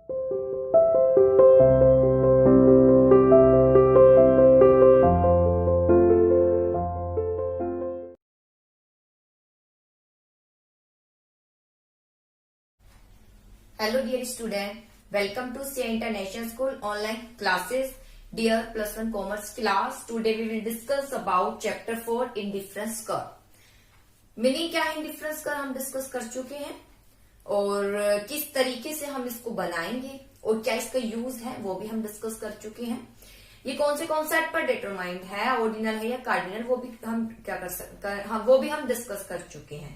Hello dear student, welcome to CA International School online classes. Dear plus 1 commerce class, today we will discuss about chapter 4 indifference curve. Meaning क्या है indifference curve हम discuss कर चुके हैं और किस तरीके से हम इसको बनाएंगे और क्या इसका यूज है वो भी हम डिस्कस कर चुके हैं। ये कौन से कॉन्सेप्ट पर डिटरमाइंड है, ऑर्डिनल है या कार्डिनल, वो भी हम क्या कर सकते हैं, वो भी हम डिस्कस कर चुके हैं।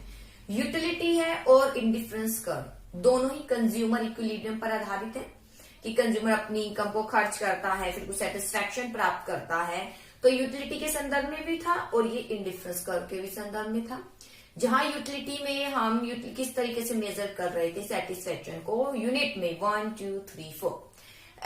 यूटिलिटी है और इंडिफरेंस कर्व दोनों ही कंज्यूमर इक्विलिब्रियम पर आधारित है कि कंज्यूमर अपनी इनकम को खर्च करता है फिर कुछ सेटिस्फैक्शन प्राप्त करता है, तो यूटिलिटी के संदर्भ में भी था और ये इंडिफरेंस कर्व के भी संदर्भ में था। जहां यूटिलिटी में हम किस तरीके से मेजर कर रहे थे सेटिस्फैक्शन को यूनिट में 1 2 3 4,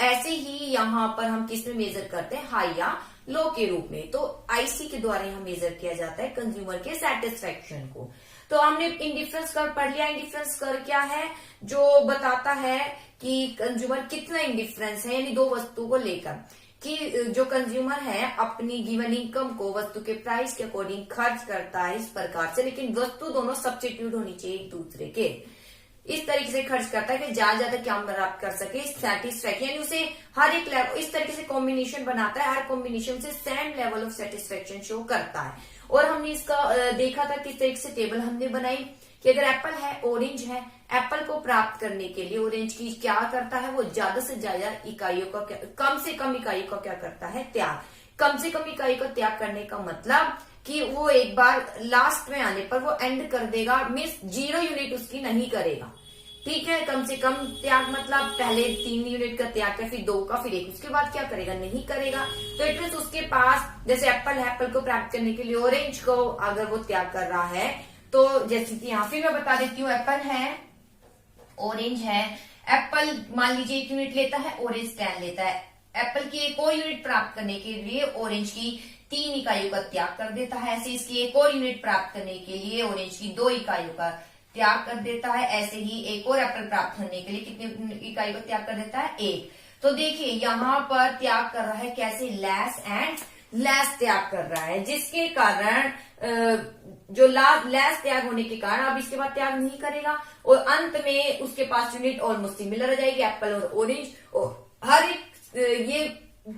ऐसे ही यहाँ पर हम किस में मेजर करते हैं, हाई या लो के रूप में। तो आईसी के द्वारा यहाँ मेजर किया जाता है कंज्यूमर के सेटिस्फैक्शन को। तो हमने इंडिफरेंस कर्व पढ़ लिया। इंडिफरेंस कर्व क्या है, जो बताता है कि कंज्यूमर कितना इंडिफरेंस है, यानी दो वस्तु को लेकर कि जो कंज्यूमर है अपनी गिवन इनकम को वस्तु के प्राइस के अकॉर्डिंग खर्च करता है इस प्रकार से, लेकिन वस्तु दोनों सब्स्टिट्यूट होनी चाहिए एक दूसरे के, इस तरीके से खर्च करता है कि ज्यादा क्या प्राप्त कर सके सेटिस्फैक्शन, यानी उसे हर एक लेवल इस तरीके से कॉम्बिनेशन बनाता है, हर कॉम्बिनेशन से same level of satisfaction show करता है। और हमने इसका देखा था किस तरीके से टेबल हमने बनाई कि अगर एप्पल है ऑरेंज है, एप्पल को प्राप्त करने के लिए ऑरेंज की क्या करता है, वो ज्यादा से ज्यादा इकाइयों का कम से कम इकाइयों का क्या करता है, त्याग। कम से कम इकाई का त्याग करने का मतलब कि वो एक बार लास्ट में आने पर वो एंड कर देगा, मीन्स 0 यूनिट उसकी नहीं करेगा। ठीक है, कम से कम त्याग मतलब पहले 3 यूनिट का त्याग कर, फिर 2 का, फिर 1, उसके बाद क्या करेगा, नहीं करेगा। तो इट मीन उसके पास जैसे एप्पल है, एप्पल को प्राप्त करने के लिए ऑरेंज को अगर वो त्याग कर रहा है, तो जैसे कि यहाँ फिर मैं बता देती हूँ, एप्पल है ऑरेंज है, एप्पल मान लीजिए 1 यूनिट लेता है, ऑरेंज 10 लेता है। एप्पल की एक और यूनिट प्राप्त करने के लिए ऑरेंज की 3 इकाइयों का त्याग कर देता है। ऐसे इसकी एक और यूनिट प्राप्त करने के लिए ऑरेंज की 2 इकाइयों का त्याग कर देता है। ऐसे ही एक और एप्पल प्राप्त करने के लिए कितनी इकाई का त्याग कर देता है, 1। तो देखिए यहाँ पर त्याग कर रहा है कैसे, लेस एंड लेस त्याग कर रहा है, जिसके कारण जो लेस त्याग होने के कारण अब इसके बाद त्याग नहीं करेगा और अंत में उसके पास यूनिट ऑलमोस्ट सिमिलर हो जाएगी, एप्पल और ऑरेंज। और हर एक ये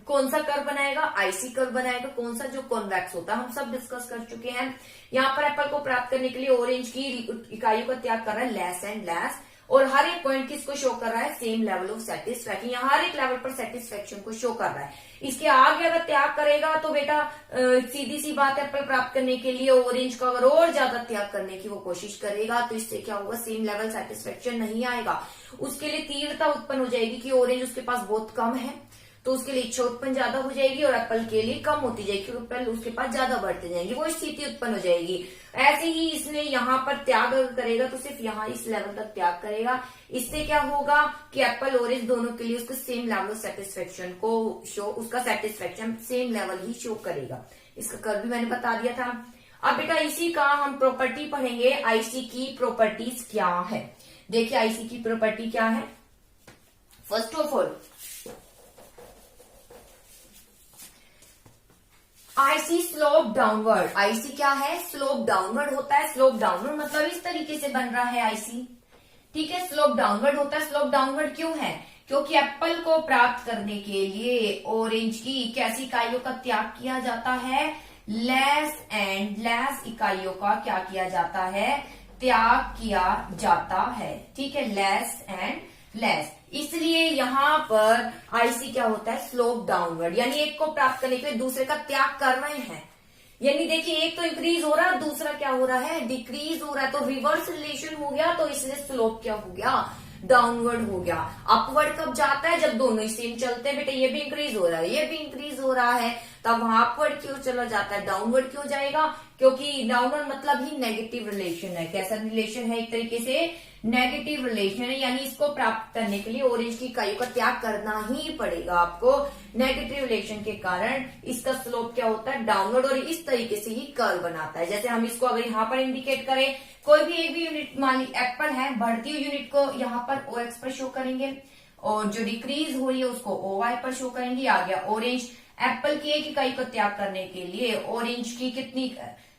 कौन सा कर्व बनाएगा, आईसी कर्व बनाएगा, कौन सा जो कॉन्वेक्स होता है हम सब डिस्कस कर चुके हैं। यहाँ पर एप्पल को प्राप्त करने के लिए ऑरेंज की इकाइयों का त्याग कर रहा है लेस एंड लेस, और हर एक पॉइंट किसको शो कर रहा है, सेम लेवल ऑफ सेटिस्फैक्शन, यहाँ हर एक लेवल पर सेटिस्फैक्शन को शो कर रहा है। इसके आगे अगर त्याग करेगा तो बेटा सीधी सी बात है, एप्पल प्राप्त करने के लिए ऑरेंज का अगर और ज्यादा त्याग करने की वो कोशिश करेगा तो इससे क्या होगा, सेम लेवल सेटिस्फैक्शन नहीं आएगा। उसके लिए तीव्रता उत्पन्न हो जाएगी कि ऑरेंज उसके पास बहुत कम है, तो उसके लिए इच्छा उत्पन्न ज्यादा हो जाएगी और एप्पल के लिए कम होती जाएगी, एप्पल उसके पास ज्यादा बढ़ते जाएंगे, वो स्थिति उत्पन्न हो जाएगी। ऐसे ही इसने यहाँ पर त्याग करेगा तो सिर्फ यहाँ इस लेवल तक त्याग करेगा। इससे क्या होगा कि एप्पल ऑरेंज दोनों के लिए उसके सेम लेवल ऑफ सेटिस्फैक्शन को शो, उसका सेटिस्फैक्शन सेम लेवल ही शो करेगा। इसका कर्व भी मैंने बता दिया था। अब बेटा इसी का हम प्रॉपर्टी पढ़ेंगे, आईसी की प्रॉपर्टीज क्या है। देखिए आईसी की प्रॉपर्टी क्या है। First of all IC slope downward. IC क्या है, स्लोप डाउनवर्ड होता है। स्लोप डाउनवर्ड मतलब इस तरीके से बन रहा है आईसी, ठीक है, स्लोप डाउनवर्ड होता है। स्लोप डाउनवर्ड क्यों है, क्योंकि एप्पल को प्राप्त करने के लिए ऑरेंज की कैसी इकाइयों का त्याग किया जाता है, लेस एंड लेस इकाइयों का क्या किया जाता है, त्याग किया जाता है। ठीक है, लेस एंड लेस, इसलिए यहाँ पर आईसी क्या होता है, स्लोप डाउनवर्ड, यानी एक को प्राप्त करने के लिए दूसरे का त्याग कर रहे हैं। यानी देखिए एक तो इंक्रीज हो रहा है, दूसरा क्या हो रहा है, डिक्रीज हो रहा है। तो रिवर्स रिलेशन हो गया, तो इसलिए स्लोप क्या हो गया, डाउनवर्ड हो गया। अपवर्ड कब जाता है, जब दोनों ही सेम चलते हैं। बेटा ये भी इंक्रीज हो रहा है, ये भी इंक्रीज हो रहा है, तब वहां अपवर्ड क्यों चला जाता है, डाउनवर्ड क्यों जाएगा, क्योंकि डाउनवर्ड मतलब ही नेगेटिव रिलेशन है। कैसा रिलेशन है, एक तरीके से नेगेटिव रिलेशन है, यानी इसको प्राप्त करने के लिए ऑरेंज की इकाइयों का त्याग करना ही पड़ेगा आपको। नेगेटिव रिलेशन के कारण इसका स्लोप क्या होता है, डाउनवर्ड, और इस तरीके से ही कर्व बनाता है। जैसे हम इसको अगर यहाँ पर इंडिकेट करें, कोई भी एक भी यूनिट मान ली एप्पल है, बढ़ती हुई यूनिट को यहाँ पर OX पर शो करेंगे और जो डिक्रीज हो रही है उसको OY पर शो करेंगे। आ गया ऑरेंज, एप्पल की 1 इकाई को त्याग करने के लिए ऑरेंज की कितनी,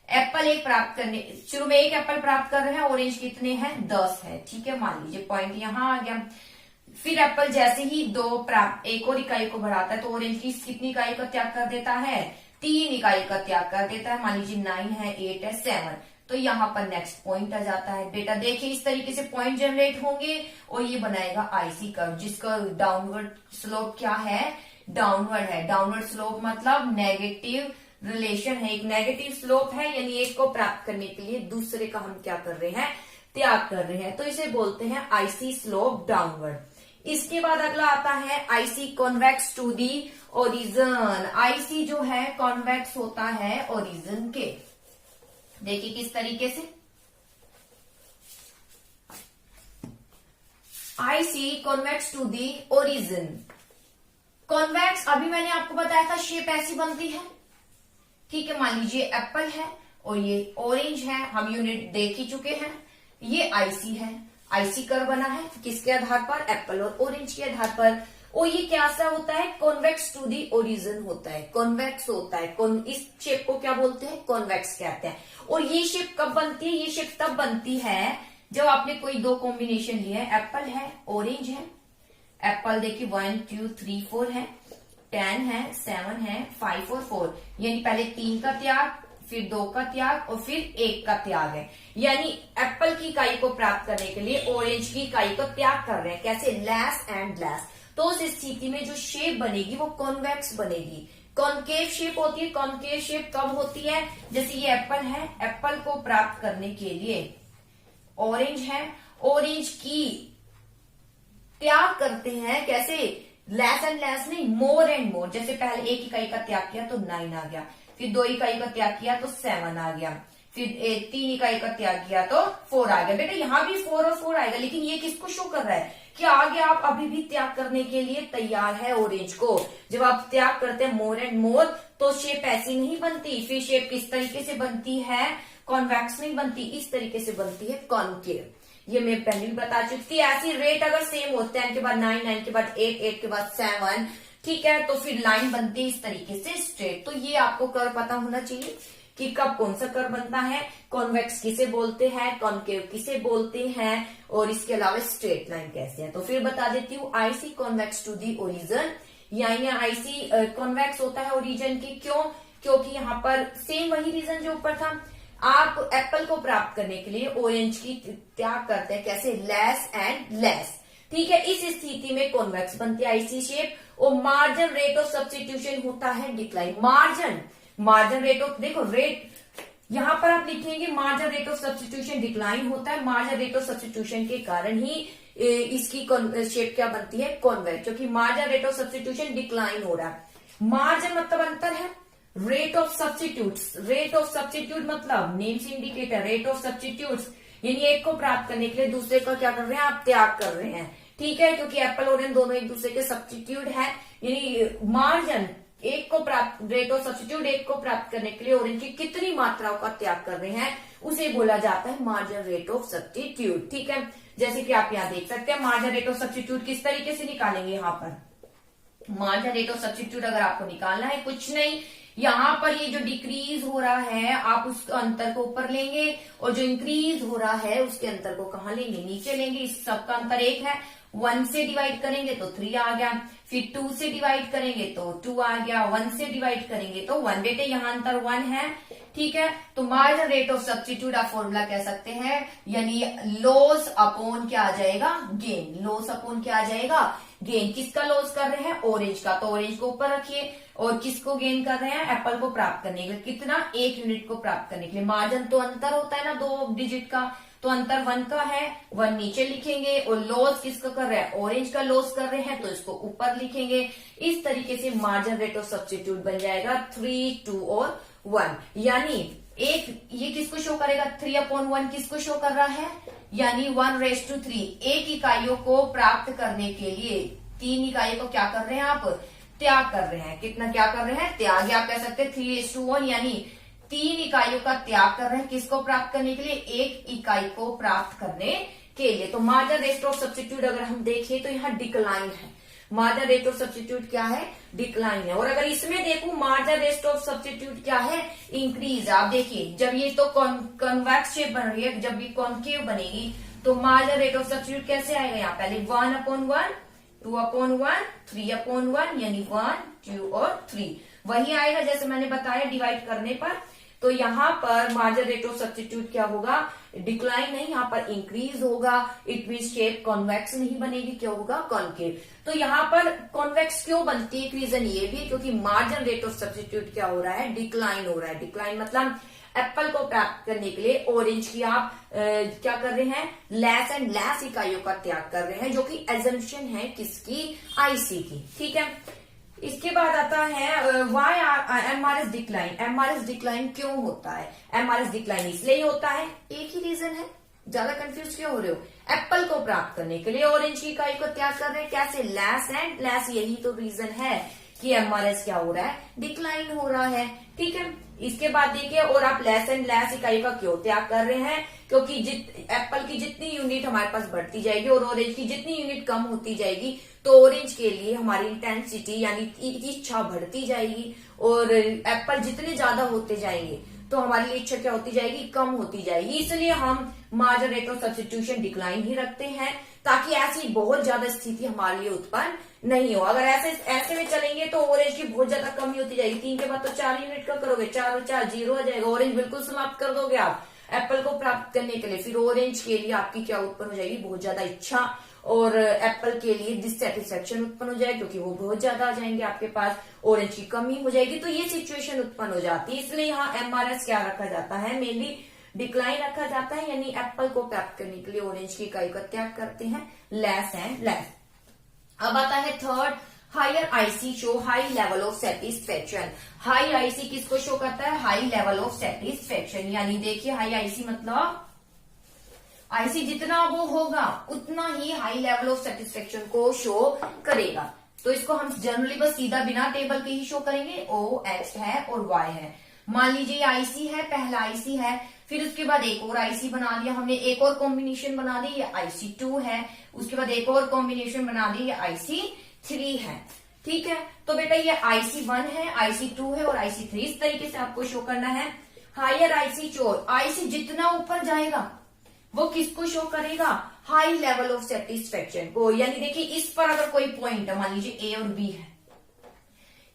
एप्पल 1 प्राप्त करने, शुरू में 1 एप्पल प्राप्त कर रहे हैं, ऑरेंज कितने हैं 10 है। ठीक है, मान लीजिए पॉइंट यहां आ गया। फिर एप्पल जैसे ही 2 प्राप्त 1 और इकाई को बढ़ाता है तो ऑरेंज की कितनी इकाई का त्याग कर देता है, 3 इकाई का त्याग कर देता है। मान लीजिए 9 है, 8 है, 7, तो यहाँ पर नेक्स्ट पॉइंट आ जाता है। बेटा देखिए इस तरीके से पॉइंट जनरेट होंगे और ये बनाएगा आईसी कर्व, जिसका डाउनवर्ड स्लोप क्या है, डाउनवर्ड है। डाउनवर्ड स्लोप मतलब नेगेटिव रिलेशन है, एक नेगेटिव स्लोप है, यानी एक को प्राप्त करने के लिए दूसरे का हम क्या कर रहे हैं, त्याग कर रहे हैं, तो इसे बोलते हैं आईसी स्लोप डाउनवर्ड। इसके बाद अगला आता है IC convex to the origin. IC जो है कॉन्वेक्स होता है ओरिजिन के। देखिए किस तरीके से, IC convex to the origin. Convex अभी मैंने आपको बताया था शेप ऐसी बनती है। ठीक है, मान लीजिए एप्पल है और ये ऑरेंज है, हम यूनिट देख ही चुके हैं। ये आईसी है, आईसी कर्व बना है किसके आधार पर, एप्पल और ऑरेंज के आधार पर। और ये क्या सा होता है, कॉन्वेक्स टू दी ओरिजिन होता है, कॉन्वेक्स होता है। इस शेप को क्या बोलते हैं, कॉन्वेक्स कहते हैं। और ये शेप कब बनती है, ये शेप तब बनती है जब आपने कोई 2 कॉम्बिनेशन लिए है, एप्पल है ऑरेंज है। एप्पल देखिए 1 2 3 4 है, 10 है, 7 है, 5 और 4, यानी पहले 3 का त्याग, फिर 2 का त्याग और फिर 1 का त्याग है। यानी एप्पल की इकाई को प्राप्त करने के लिए ऑरेंज की इकाई को त्याग कर रहे हैं। कैसे, लेस एंड लेस। तो उस स्थिति में जो शेप बनेगी वो कॉन्वेक्स बनेगी। कॉनकेव शेप होती है। कॉनकेव शेप कब होती है, जैसे ये एप्पल है, एप्पल को प्राप्त करने के लिए ऑरेंज है, ऑरेंज की त्याग करते हैं, कैसे, लेस एंड लेस नहीं, मोर एंड मोर। जैसे पहले 1 इकाई का त्याग किया तो 9 आ गया, फिर 2 इकाई का त्याग किया तो 7 आ गया, फिर 3 इकाई का त्याग किया तो 4 आ गया। बेटा यहाँ भी 4 और 4 आएगा, लेकिन ये किसको शो कर रहा है कि आगे आप अभी भी त्याग करने के लिए तैयार है ऑरेंज को। जब आप त्याग करते हैं मोर एंड मोर तो शेप ऐसी नहीं बनती। फिर शेप किस तरीके से बनती है, कॉन्वेक्स नहीं बनती, इस तरीके से बनती है कॉनकेव। ये मैं पहले भी बता चुकी थी। ऐसी रेट अगर सेम होते हैं, 10 के बाद 9, 9 के बाद 8, 8 के बाद 7, ठीक है, तो फिर लाइन बनती है इस तरीके से स्ट्रेट। तो ये आपको कर्व पता होना चाहिए कि कब कौन सा कर्व बनता है, कॉन्वेक्स किसे बोलते हैं, कॉनकेव किसे बोलते हैं, और इसके अलावा स्ट्रेट लाइन कैसे है। तो फिर बता देती हूँ, IC convex to the origin, यानी आईसी कॉन्वेक्स होता है ओरिजिन की। क्यों, क्योंकि यहाँ पर सेम वही रीजन जो ऊपर था, आप एप्पल को प्राप्त करने के लिए ऑरेंज की त्याग करते हैं, कैसे, लेस एंड लेस। ठीक है, इस स्थिति में कॉन्वेक्स बनती है आईसी शेप। और मार्जिन रेट ऑफ सब्स्टिट्यूशन होता है डिक्लाइन। मार्जिन रेट ऑफ, देखो रेट यहां पर आप लिखेंगे margin rate of substitution decline होता है। मार्जिन रेट ऑफ सब्स्टिट्यूशन के कारण ही इसकी शेप क्या बनती है, कॉन्वेक्स, क्योंकि margin rate of substitution decline हो रहा है। मार्जिन मतलब अंतर है, rate of substitutes, rate of substitute मतलब नेम से इंडिकेटर, रेट ऑफ सब्स्टिट्यूट्स, यानी एक को प्राप्त करने के लिए दूसरे का क्या कर रहे हैं, आप त्याग कर रहे हैं। ठीक है, क्योंकि एप्पल और दोनों एक दूसरे के सब्स्टिट्यूट है, यानी मार्जिन एक को प्राप्त, रेट ऑफ सब्स्टिट्यूट एक को प्राप्त करने के लिए ऑरेंज की कितनी मात्राओं का त्याग कर रहे हैं, उसे बोला जाता है मार्जिन रेट ऑफ सब्स्टिट्यूट। ठीक है, जैसे कि आप यहाँ देख सकते हैं मार्जिन रेट ऑफ सब्स्टिट्यूट किस तरीके से निकालेंगे। यहाँ पर मार्जिन रेट ऑफ सब्स्टिट्यूट अगर आपको निकालना है, कुछ नहीं, यहाँ पर ये जो डिक्रीज हो रहा है आप उस अंतर को ऊपर लेंगे, और जो इंक्रीज हो रहा है उसके अंतर को कहाँ लेंगे, नीचे लेंगे। इस सबका अंतर 1 है, 1 से डिवाइड करेंगे तो 3 आ गया, फिर 2 से डिवाइड करेंगे तो 2 आ गया, 1 से डिवाइड करेंगे तो 1। बेटे यहाँ अंतर 1 है। ठीक है, तो मार्जिन रेट ऑफ सब्स्टिट्यूट आप फॉर्मूला कह सकते हैं, यानी लॉस अपॉन क्या आ जाएगा, गेन। लॉस अपॉन क्या आ जाएगा, गेन। किसका लॉस कर रहे हैं, ऑरेंज का, तो ऑरेंज को ऊपर रखिए। और किसको गेन कर रहे हैं, एप्पल को प्राप्त करने के लिए, कितना, 1 यूनिट को प्राप्त करने के लिए। मार्जिन तो अंतर होता है ना 2 डिजिट का, तो अंतर 1 का है, 1 नीचे लिखेंगे। और लॉस किसका कर रहे हैं, ऑरेंज का लॉस कर रहे हैं, तो इसको ऊपर लिखेंगे। इस तरीके से मार्जिन रेट ऑफ सब्स्टिट्यूट बन जाएगा 3, 2 और 1। यानी एक ये किसको शो करेगा, 3/1 किसको शो कर रहा है, यानी 1/3। एक इकाइयों को प्राप्त करने के लिए 3 इकाइयों को क्या कर रहे हैं आप, त्याग कर रहे हैं। कितना क्या कर रहे हैं, त्याग। या आप कह सकते हैं 3:1, यानी 3 इकाइयों का त्याग कर रहे हैं, किसको प्राप्त करने के लिए, 1 इकाई को प्राप्त करने के लिए। तो मार्जिनल रेट ऑफ सब्स्टिट्यूट अगर हम देखें तो यहाँ डिक्लाइन है। मार्जिनल रेट ऑफ सब्स्टिट्यूट क्या है? डिक्लाइन है। और अगर इसमें देखूं मार्जिनल रेट ऑफ सब्स्टिट्यूट क्या है? इंक्रीज। आप देखिए जब ये तो कॉन्वेक्स शेप बन रही है, जब ये कॉन्केव बनेगी तो मार्जिनल रेट ऑफ सब्स्टिट्यूट कैसे आएगा? यहाँ पहले 1/1, 2/1, 3/1, यानी 1, 2 और 3 वही आएगा जैसे मैंने बताया डिवाइड करने पर। तो यहाँ पर मार्जिनल रेट ऑफ सब्स्टिट्यूट क्या होगा? डिक्लाइन नहीं, यहाँ पर इंक्रीज होगा। इट मीन शेप कॉन्वेक्स नहीं बनेगी, क्या होगा? कॉन्केव। तो यहाँ पर कॉन्वेक्स क्यों बनती है? एक रीजन ये भी क्योंकि मार्जिनल रेट ऑफ सब्स्टिट्यूट क्या हो रहा है? डिक्लाइन हो रहा है। डिक्लाइन मतलब एप्पल को प्राप्त करने के लिए ऑरेंज की आप क्या कर रहे हैं? लेस एंड लेस इकाइयों का त्याग कर रहे हैं, जो कि एजम्पशन है किसकी? आईसी की। ठीक है, इसके बाद आता है why MRS decline. MRS decline क्यों होता है? एमआरएस डिक्लाइन इसलिए होता है, एक ही रीजन है, ज्यादा कंफ्यूज क्यों हो रहे हो? एप्पल को प्राप्त करने के लिए ऑरेंज की इकाई को त्याग कर रहे हैं, कैसे? Less and less. यही तो रीजन है कि एमआरएस क्या हो रहा है? डिक्लाइन हो रहा है। ठीक है, इसके बाद देखिए, और आप लेस एंड लेस इकाई का क्यों त्याग कर रहे हैं? क्योंकि एप्पल की जितनी यूनिट हमारे पास बढ़ती जाएगी और ऑरेंज की जितनी यूनिट कम होती जाएगी, तो ऑरेंज के लिए हमारी इंटेंसिटी यानी इच्छा बढ़ती जाएगी, और एप्पल जितने ज्यादा होते जाएंगे तो हमारी लिए इच्छा क्या होती जाएगी? कम होती जाएगी। इसलिए हम marginal rate of substitution decline ही रखते हैं, ताकि ऐसी बहुत ज्यादा स्थिति हमारे लिए उत्पन्न नहीं हो। अगर ऐसे में चलेंगे तो ऑरेंज की बहुत ज्यादा कमी होती जाएगी। 3 के बाद तो 4 यूनिट का करोगे, 4 और 4 0 आ जाएगा, ऑरेंज बिल्कुल समाप्त कर दोगे आप एप्पल को प्राप्त करने के लिए। फिर ऑरेंज के लिए आपकी क्या उत्पन्न हो जाएगी? बहुत ज्यादा इच्छा, और एप्पल के लिए डिससेटिस्फेक्शन उत्पन्न हो जाएगा, क्योंकि वो बहुत ज्यादा आ जाएंगे आपके पास, ऑरेंज की कमी हो जाएगी। तो ये सिचुएशन उत्पन्न हो जाती है। इसलिए यहाँ एमआरएस क्या रखा जाता है? मेनली डिक्लाइन रखा जाता है, यानी एप्पल को प्राप्त करने के लिए ऑरेंज की इकाई का त्याग करते हैं, लेस एंड लेस। अब आता है third, higher IC show high level of satisfaction. High IC किसको शो करता है? High level of satisfaction. यानी देखिए हाई आईसी मतलब आईसी जितना वो होगा उतना ही हाई लेवल ऑफ सेटिस्फेक्शन को शो करेगा। तो इसको हम जनरली बस सीधा बिना टेबल के ही शो करेंगे। ओ एक्स है और वाई है। मान लीजिए आईसी है, पहला आईसी है, फिर उसके बाद एक और आईसी बना लिया हमने, एक और कॉम्बिनेशन बना दी, ये IC2 है। उसके बाद एक और कॉम्बिनेशन बना दी, ये IC3 है। ठीक है, तो बेटा ये IC1 है, IC2 है और IC3, इस तरीके से आपको शो करना है। हायर आईसी शो, आईसी जितना ऊपर जाएगा वो किसको शो करेगा? हाई लेवल ऑफ सेटिस्फेक्शन को। यानी देखिए इस पर अगर कोई पॉइंट है, मान लीजिए ए और बी है,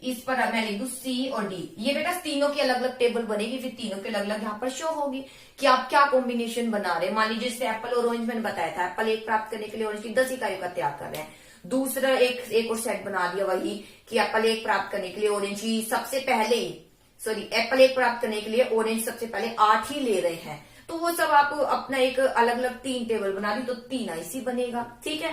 इस पर मैं लिख दूं सी और डी, ये बेटा तीनों की अलग अलग टेबल बनेगी, फिर तीनों के अलग अलग यहाँ पर शो होगी कि आप क्या कॉम्बिनेशन बना रहे हैं। मान लीजिए जैसे एप्पल और ऑरेंज मैंने बताया था, एप्पल एक प्राप्त करने के लिए ऑरेंज की 10 इकाइयों का त्याग कर रहे हैं। दूसरा एक और सेट बना दिया वही कि एप्पल एक प्राप्त करने के लिए ऑरेंज की सबसे पहले एप्पल एक प्राप्त करने के लिए ऑरेंज सबसे पहले 8 ही ले रहे हैं। तो वो सब आप अपना एक अलग अलग 3 टेबल बना दी तो 3 आईसी बनेगा। ठीक है,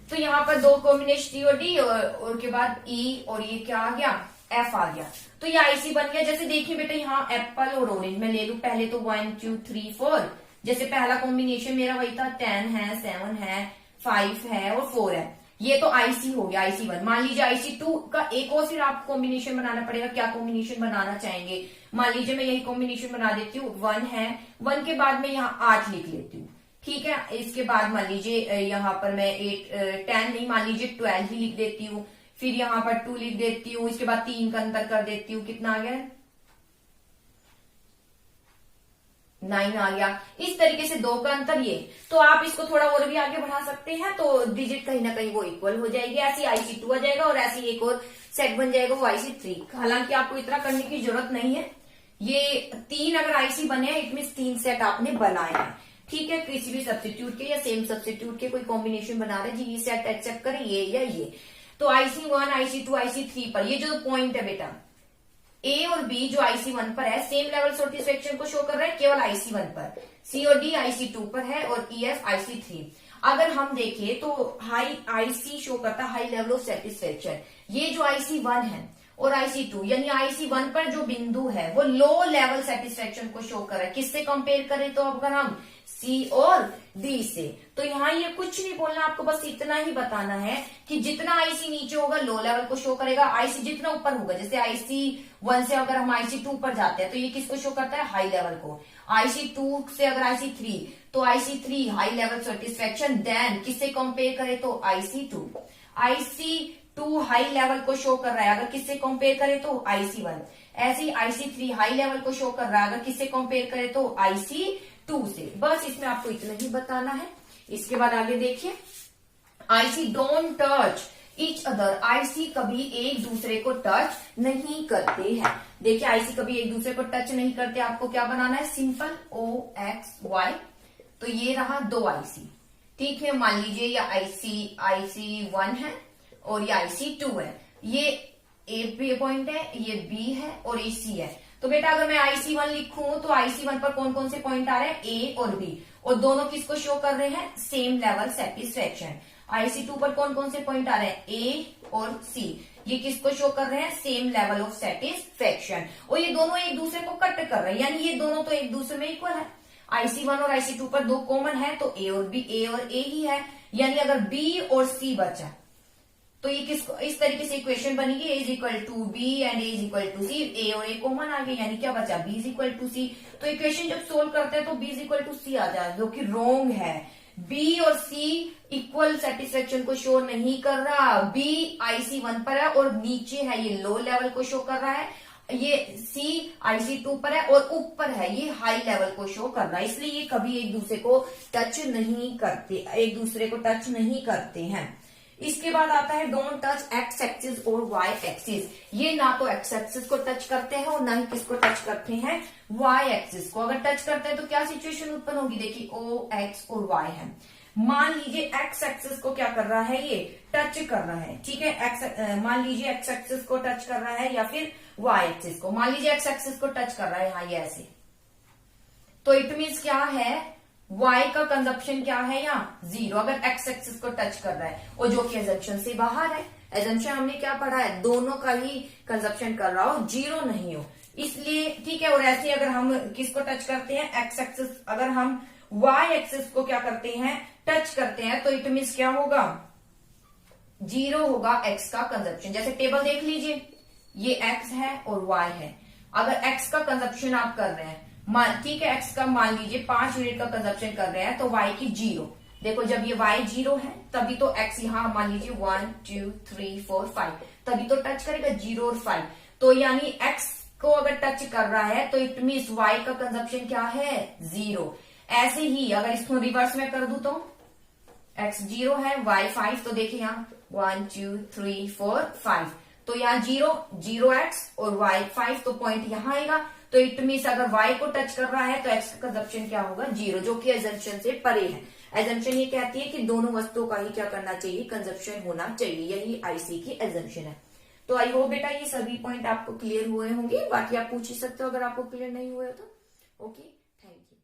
तो यहाँ पर 2 कॉम्बिनेशन डी और डी और के बाद ई और ये क्या आ गया? एफ आ गया। तो ये आईसी बन गया। जैसे देखिए बेटा यहाँ एप्पल और ऑरेंज में ले लू, पहले तो 1 2 3 4, जैसे पहला कॉम्बिनेशन मेरा वही था, 10 है, 7 है, 5 है और 4 है। ये तो आईसी हो गया, IC1। मान लीजिए IC2 का एक और फिर आपको कॉम्बिनेशन बनाना पड़ेगा। क्या कॉम्बिनेशन बनाना चाहेंगे? मान लीजिए मैं यही कॉम्बिनेशन बना देती हूँ, 1 है, 1 के बाद में यहाँ 8 लिख लेती हूँ। ठीक है, इसके बाद मान लीजिए यहाँ पर मैं 10 नहीं, मान लीजिए 12 ही लिख देती हूँ, फिर यहाँ पर 2 लिख देती हूँ, इसके बाद 3 का अंतर कर देती हूँ, कितना आ गया? 9 आ गया। इस तरीके से 2 का अंतर ये, तो आप इसको थोड़ा और भी आगे बढ़ा सकते हैं, तो डिजिट कहीं ना कहीं वो इक्वल हो जाएगी। ऐसी IC2 आ जाएगा और ऐसी एक और सेट बन जाएगा वो IC3। हालांकि आपको इतना करने की जरूरत नहीं है। ये 3 अगर IC बने हैं, इट मीन 3 सेट आपने बनाए हैं। ठीक है, किसी भी सब्स्टिट्यूट के या सेम सब्स्टिट्यूट के कोई कॉम्बिनेशन बना रहे जी, ये सेट एक्सेप्ट करें ये या ये। तो IC1 IC2 IC3 पर ये जो पॉइंट है बेटा ए और बी जो IC1 पर है, सेम लेवल सेटिस्फेक्शन को शो कर रहे हैं केवल IC1 पर। सी और डी IC2 पर है और EF IC3। अगर हम देखें तो हाई IC शो करता है हाई लेवल ऑफ सेटिस्फेक्शन। ये जो IC1 है और IC2, यानी IC1 पर जो बिंदु है वो लो लेवल सेटिस्फेक्शन को शो कर रहा है। किससे कंपेयर करें तो अगर हम C और D से, तो यहाँ ये कुछ नहीं बोलना, आपको बस इतना ही बताना है कि जितना IC नीचे होगा लो लेवल को शो करेगा, IC जितना ऊपर होगा, जैसे IC1 से अगर हम IC2 पर जाते हैं तो ये किसको शो करता है, हाई लेवल को। IC2 से अगर IC3 तो IC3 high level satisfaction, then किससे कंपेयर करें तो IC2, IC2 हाई लेवल को शो कर रहा है, अगर किससे कंपेयर करें तो IC1, ऐसे ही IC3 हाई लेवल को शो कर रहा है, अगर किससे कंपेयर करें तो IC2 से। बस इसमें आपको इतना ही बताना है। इसके बाद आगे देखिए, IC don't touch each other, IC कभी एक दूसरे को टच नहीं करते हैं। देखिए IC कभी एक दूसरे को टच नहीं करते, आपको क्या बनाना है, सिंपल OXY, तो ये रहा दो IC, ठीक है। मान लीजिए ये IC1 है और ये IC2 है, ये A पॉइंट है, ये B है और ये C है। तो बेटा अगर मैं IC1 लिखूं तो IC1 पर कौन कौन से पॉइंट आ रहे हैं, A और B, और दोनों किसको शो कर रहे हैं, सेम लेवल सेटिस्फेक्शन। IC2 पर कौन कौन से पॉइंट आ रहे हैं, A और C, ये किसको शो कर रहे हैं, सेम लेवल ऑफ सेटिस्फेक्शन। और ये दोनों एक दूसरे को कट कर रहे हैं, यानी ये दोनों तो एक दूसरे में इक्वल है। IC1 और IC2 पर दो कॉमन है तो A और A ही है, यानी अगर B और C बचा तो ये किसको, इस तरीके से इक्वेशन बनेगी, A is equal to B and A is equal to C, A और A कॉमन आ गए, यानी क्या बचा, B is equal to C। तो इक्वेशन जब सोल्व करते हैं तो B is equal to C आ जाए, जो कि रॉन्ग है। B और C इक्वल सेटिस्फेक्शन को शो नहीं कर रहा, B IC1 पर है और नीचे है, ये लो लेवल को शो कर रहा है, ये C IC2 पर है और ऊपर है, ये हाई लेवल को शो कर रहा है, इसलिए ये कभी एक दूसरे को टच नहीं करते, एक दूसरे को टच नहीं करते हैं। इसके बाद आता है डोंट टच एक्स एक्सिस और वाई एक्सिस, ये ना तो एक्स एक्सिस को टच करते हैं और ना ही किसको टच करते हैं, वाई एक्सिस को। अगर टच करते हैं तो क्या सिचुएशन उत्पन्न होगी, देखिए OX और Y है। मान लीजिए एक्स एक्सिस को क्या कर रहा है, ये टच कर रहा है, ठीक है। मान लीजिए एक्स एक्सिस को टच कर रहा है या फिर वाई एक्सिस को, मान लीजिए एक्स एक्सिस को टच कर रहा है, यहाँ ये ऐसे, तो इट मीन्स क्या है, Y का कंजप्शन क्या है, यहाँ 0, अगर एक्स एक्सिस को टच कर रहा है, और जो कि एजम्पशन से बाहर है। एजम्पशन हमने क्या पढ़ा है, दोनों का ही कंजप्शन कर रहा हो, 0 नहीं हो, इसलिए ठीक है। और ऐसे अगर हम किसको टच करते हैं, एक्स एक्सिस, अगर हम Y एक्सिस को क्या करते हैं, टच करते हैं, तो इट मीन्स क्या होगा, 0 होगा एक्स का कंजप्शन। जैसे टेबल देख लीजिए, ये एक्स है और Y है, अगर एक्स का कंजप्शन आप कर रहे हैं, ठीक है, एक्स का मान लीजिए 5 यूनिट का कंजप्शन कर रहे हैं, तो Y की 0, देखो जब ये Y 0 है तभी तो एक्स यहाँ मान लीजिए 1 2 3 4 5, तभी तो टच करेगा 0 और 5, तो यानी एक्स को अगर टच कर रहा है तो इट मीन्स Y का कंजप्शन क्या है, 0। ऐसे ही अगर इसको रिवर्स में कर दूं तो x 0 है, y 5, तो देखिए यहाँ 1 2 3 4 5, तो यहाँ 0 0x और y 5, तो पॉइंट यहाँ आएगा। तो इट मीन्स अगर y को टच कर रहा है तो x का कंजप्शन क्या होगा, 0, जो कि एजम्पशन से परे है। एजम्पशन ये कहती है कि दोनों वस्तुओं का ही क्या करना चाहिए, कंजप्शन होना चाहिए, यही IC की एजम्पशन है। तो आई होप बेटा ये सभी पॉइंट आपको क्लियर हुए होंगे, बाकी आप पूछ ही सकते हो अगर आपको क्लियर नहीं हुए तो। Okay, thank you.